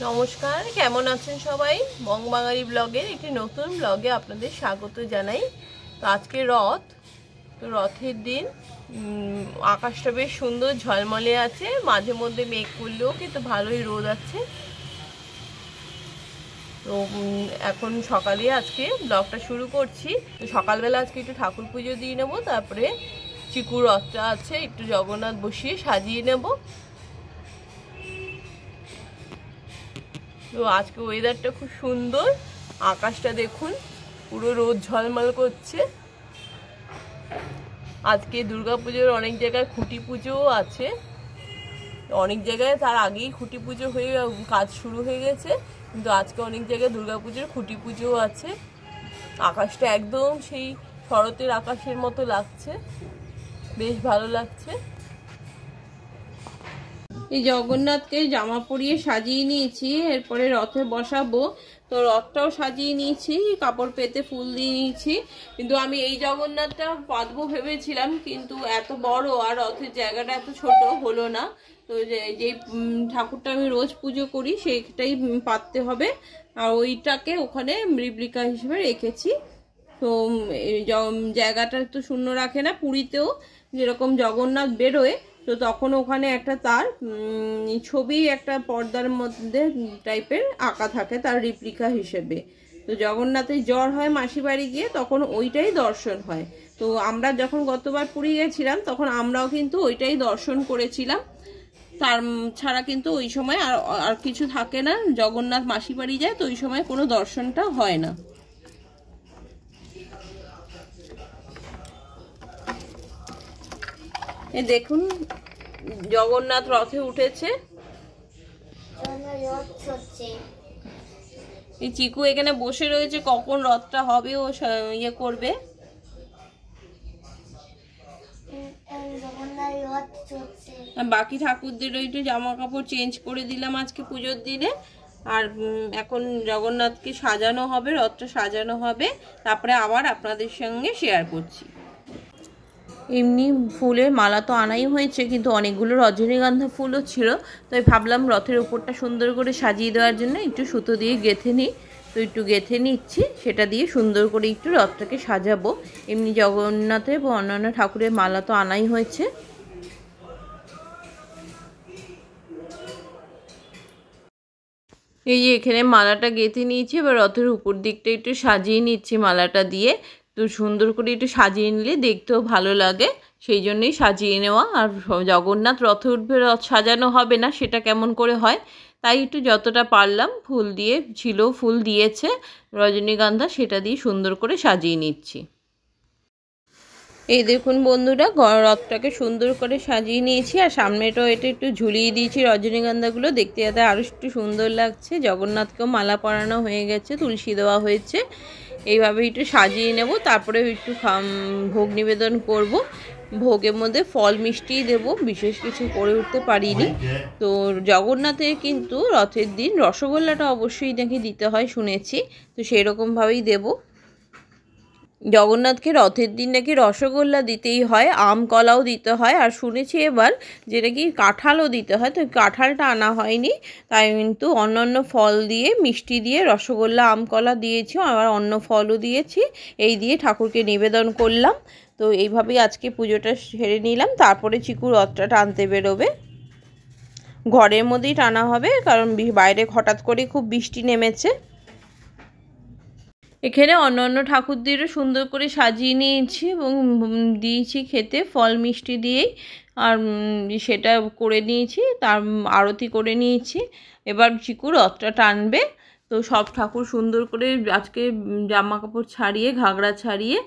নমস্কার, কেমন আছেন সবাই? বংবাঙালি ব্লগের একটি নতুন ব্লগে আপনাদের স্বাগত জানাই। তো আজকে রথ, তো রথের দিন আকাশটা বেশ সুন্দর ঝলমলে আছে, মাঝে মধ্যে মেঘ করলেও কিন্তু ভালোই রোদ আছে। তো এখন সকালে আজকে ব্লগটা শুরু করছি। তো সকালবেলা আজকে একটু ঠাকুর পুজো দিয়ে নেবো, তারপরে চিকুর রথটা আছে একটু জগন্নাথ বসিয়ে সাজিয়ে নেব। তো আজকে ওয়েদারটা খুব সুন্দর, আকাশটা দেখুন পুরো রোদ ঝলমল করছে। আজকে দুর্গাপুজোর অনেক জায়গায় খুঁটি পুজোও আছে, অনেক জায়গায় তার আগেই খুঁটি পুজো হয়ে কাজ শুরু হয়ে গেছে, কিন্তু আজকে অনেক জায়গায় দুর্গাপুজোর খুঁটি পুজোও আছে। আকাশটা একদম সেই শরতের আকাশের মতো লাগছে, বেশ ভালো লাগছে। এই জগন্নাথকে জামা পরিয়ে সাজিয়ে নিয়েছি, এরপরে রথে বসাবো। তো রথটাও সাজিয়ে নিয়েছি, কাপড় পেতে ফুল দিয়ে নিয়েছি। কিন্তু আমি এই জগন্নাথটা পাতবো ভেবেছিলাম, কিন্তু এত বড় আর রথের জায়গাটা এত ছোট হলো না। তো যে ঠাকুরটা আমি রোজ পুজো করি সেইটাই পাততে হবে, আর ওইটাকে ওখানে রিপ্লিকা হিসেবে রেখেছি। তো জায়গাটা তো শূন্য রাখে না, পুরীতেও যেরকম জগন্নাথ বেরোয় তো তখন ওখানে একটা তার ছবি একটা পর্দার মধ্যে টাইপের আঁকা থাকে তার রিপ্লিকা হিসেবে। তো জগন্নাথের জ্বর হয় মাসি বাড়ি গিয়ে, তখন ওইটাই দর্শন হয়। তো আমরা যখন গতবার পুরী গেছিলাম তখন আমরাও কিন্তু ওইটাই দর্শন করেছিলাম। তার ছাড়া কিন্তু ওই সময় আর কিছু থাকে না, জগন্নাথ মাসি বাড়ি যায় তো ওই সময় কোনো দর্শনটা হয় না। এ দেখুন জগন্নাথ রথে উঠেছে। এই চিকু এখানে বসে রয়েছে, কখন রথটা হবে ও ইয়ে করবে। বাকি ঠাকুরদের একটু জামা কাপড় চেঞ্জ করে দিলাম আজকে পুজোর দিনে। আর এখন জগন্নাথকে সাজানো হবে, রথটা সাজানো হবে, তারপরে আবার আপনাদের সঙ্গে শেয়ার করছি। এমনি ফুলের মালা তো আনাই হয়েছে, কিন্তু অনেকগুলো রজনীগন্ধা ফুলও ছিল, তাই ভাবলাম রথের উপরটা সুন্দর করে সাজিয়ে দেওয়ার জন্য একটু সুতো দিয়ে গেঁথে নিই। তো একটু গেঁথে নিচ্ছি, সেটা দিয়ে সুন্দর করে একটু রথটাকে সাজাবো। এমনি জগন্নাথের বা অন্যান্য ঠাকুরের মালা তো আনাই হয়েছে। এই যে এখানে মালাটা গেঁথে নিয়েছি, এবার রথের উপর দিকটা একটু সাজিয়ে নিচ্ছি মালাটা দিয়ে। তো সুন্দর করে একটু সাজিয়ে নিলে দেখতেও ভালো লাগে, সেই জন্যই সাজিয়ে নেওয়া। আর জগন্নাথ রথে উঠবে, রথ সাজানো হবে না সেটা কেমন করে হয়, তাই একটু যতটা পারলাম ফুল দিয়ে ছিল, ফুল দিয়েছে রজনীগন্ধা, সেটা দিয়ে সুন্দর করে সাজিয়ে নিচ্ছি। এই দেখুন বন্ধুরা, রথটাকে সুন্দর করে সাজিয়ে নিয়েছি, আর সামনেটাও এটা একটু ঝুলিয়ে দিয়েছি রজনীগন্ধাগুলো, দেখতে যাতে আরও একটু সুন্দর লাগছে। জগন্নাথকেও মালা পরানো হয়ে গেছে, তুলসী দেওয়া হয়েছে। এইভাবে একটু সাজিয়ে নেব, তারপরে একটু ভোগ নিবেদন করব। ভোগের মধ্যে ফল মিষ্টিই দেবো, বিশেষ কিছু করে উঠতে পারিনি। তো জগন্নাথের কিন্তু রথের দিন রসগোল্লাটা অবশ্যই নাকি দিতে হয় শুনেছি, তো সেই রকমভাবেই দেবো। জগন্নাথকে রথের দিন নাকি রসগোল্লা দিতেই হয়, আম কলাও দিতে হয়, আর শুনেছি এবার যে নাকি কাঁঠালও দিতে হয়। তো কাঁঠালটা আনা হয়নি, তাই কিন্তু অন্যান্য ফল দিয়ে মিষ্টি দিয়ে রসগোল্লা আম কলা দিয়েছি, আবার অন্য ফলও দিয়েছি, এই দিয়ে ঠাকুরকে নিবেদন করলাম। তো এইভাবেই আজকে পুজোটা সেরে নিলাম, তারপরে চিকু রথটা টানতে বেরোবে। ঘরের মধ্যেই টানা হবে, কারণ বাইরে হঠাৎ করে খুব বৃষ্টি নেমেছে। এখানে অন্য অন্য ঠাকুরদেরও সুন্দর করে সাজিয়ে নিয়েছি এবং দিয়েছি খেতে ফল মিষ্টি দিয়েই, আর সেটা করে নিয়েছি, তার আরতি করে নিয়েছি। এবার চিকু রথটা টানবে। তো সব ঠাকুর সুন্দর করে আজকে জামা কাপড় ছাড়িয়ে, ঘাগরা ছাড়িয়ে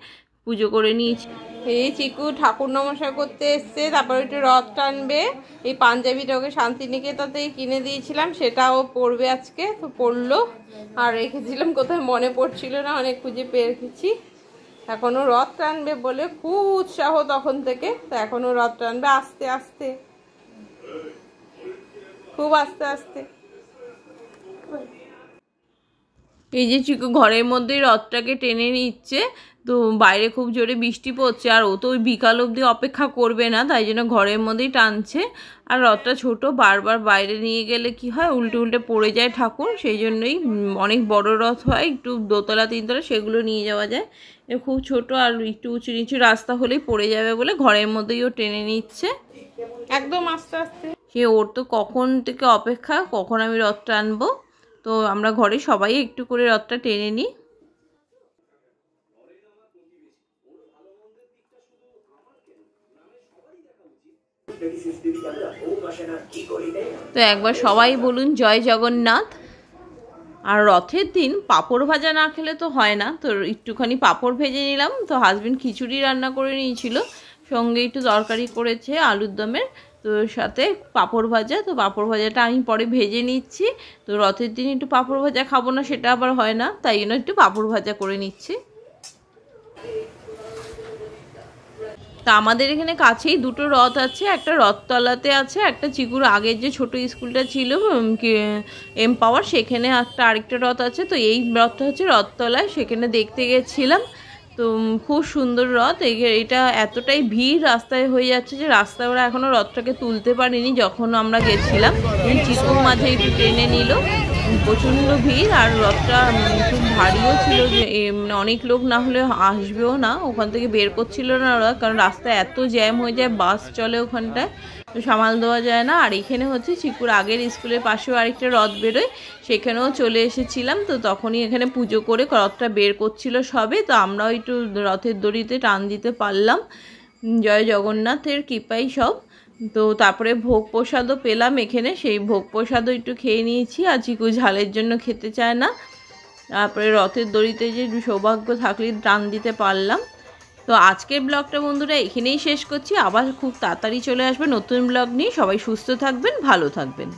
পুজো করে নিয়েছি। এই চিকু ঠাকুর নমস্কার করতে এসছে, তারপর একটু রথ টানবে। এই পাঞ্জাবিটা ওকে শান্তিনিকেতনতেই কিনে দিয়েছিলাম, সেটাও পরবে আজকে, তো পরলো। আর রেখেছিলাম কোথায় মনে পড়ছিল না, অনেক খুঁজে পেয়ে রেখেছি। এখনও রথ টানবে বলে খুব উৎসাহ তখন থেকে, তো এখনও রথ টানবে আস্তে আস্তে, খুব আস্তে আস্তে। এই যে চিকু ঘরের মধ্যেই রথটাকে টেনে নিচ্ছে। তো বাইরে খুব জোরে বৃষ্টি পড়ছে, আর ও তো ওই বিকাল অবধি অপেক্ষা করবে না, তাই জন্য ঘরের মধ্যেই টানছে। আর রথটা ছোট, বারবার বাইরে নিয়ে গেলে কি হয়, উল্টে উল্টে পড়ে যায় ঠাকুর, সেই জন্যই অনেক বড় রথ হয়, একটু দোতলা তিনতলা, সেগুলো নিয়ে যাওয়া যায়। খুব ছোট আর একটু উঁচু নিচু রাস্তা হলেই পড়ে যাবে বলে ঘরের মধ্যেই ও টেনে নিচ্ছে একদম আস্তে আস্তে। সে ওর তো কখন থেকে অপেক্ষা, কখন আমি রথটা আনবো। তো আমরা ঘরে সবাই একটু করে রথটা টেনে নিই। তো একবার সবাই বলুন জয় জগন্নাথ। আর রথের দিন পাঁপড় ভাজা না খেলে তো হয় না, তো একটুখানি পাঁপড় ভেজে নিলাম। তো হাজবেন্ড খিচুড়ি রান্না করে নিয়েছিল, সঙ্গে একটু তরকারি করেছে আলুর দমের, তো সাথে পাঁপড় ভাজা। তো পাঁপড় ভাজাটা আমি পরে ভেজে নিচ্ছি। তো রথের দিন একটু পাঁপড় ভাজা খাবো না, সেটা আবার হয় না, তাই জন্য একটু পাঁপড় ভাজা করে নিচ্ছি। তা আমাদের এখানে কাছেই দুটো রথ আছে, একটা রথতলাতে আছে, একটা চিকুর আগের যে ছোট স্কুলটা ছিল এমপাওয়ার, সেখানে একটা আরেকটা রথ আছে। তো এই রথটা হচ্ছে রথতলায়, সেখানে দেখতে গেছিলাম। তো খুব সুন্দর রথ। এটা এতটাই ভিড় রাস্তায় হয়ে যাচ্ছে যে রাস্তায় ওরা এখনও রথটাকে তুলতে পারেনি যখন আমরা গেছিলাম। চিকুর মাঝে একটু টেনে নিল, প্রচণ্ড ভিড়। আর রথটা খুব ভারীও ছিল, যে মানে অনেক লোক না হলে আসবেও না, ওখান থেকে বের করছিল না ওরা, কারণ রাস্তায় এত জ্যাম হয়ে যায়, বাস চলে ওখানটায়, তো সামাল দেওয়া যায় না। আর এখানে হচ্ছে চিকুর আগের স্কুলের পাশেও আরেকটা রথ বেরোয়, সেখানেও চলে এসেছিলাম। তো তখনই এখানে পুজো করে রথটা বের করছিল সবে, তো আমরাও একটু রথের দড়িতে টান দিতে পারলাম। জয় জগন্নাথের কৃপাই সব। তো তারপরে ভোগ প্রসাদও পেলাম এখানে, সেই ভোগ প্রসাদও একটু খেয়ে নিয়েছি। আর চিকু ঝালের জন্য খেতে চায় না। তারপরে রথের দড়িতে যে সৌভাগ্য থাকলে টান দিতে পারলাম। তো আজকের ব্লগটা বন্ধুরা এখানেই শেষ করছি, আবার খুব তাড়াতাড়ি চলে আসবে নতুন ব্লগ নিয়ে। সবাই সুস্থ থাকবেন, ভালো থাকবেন।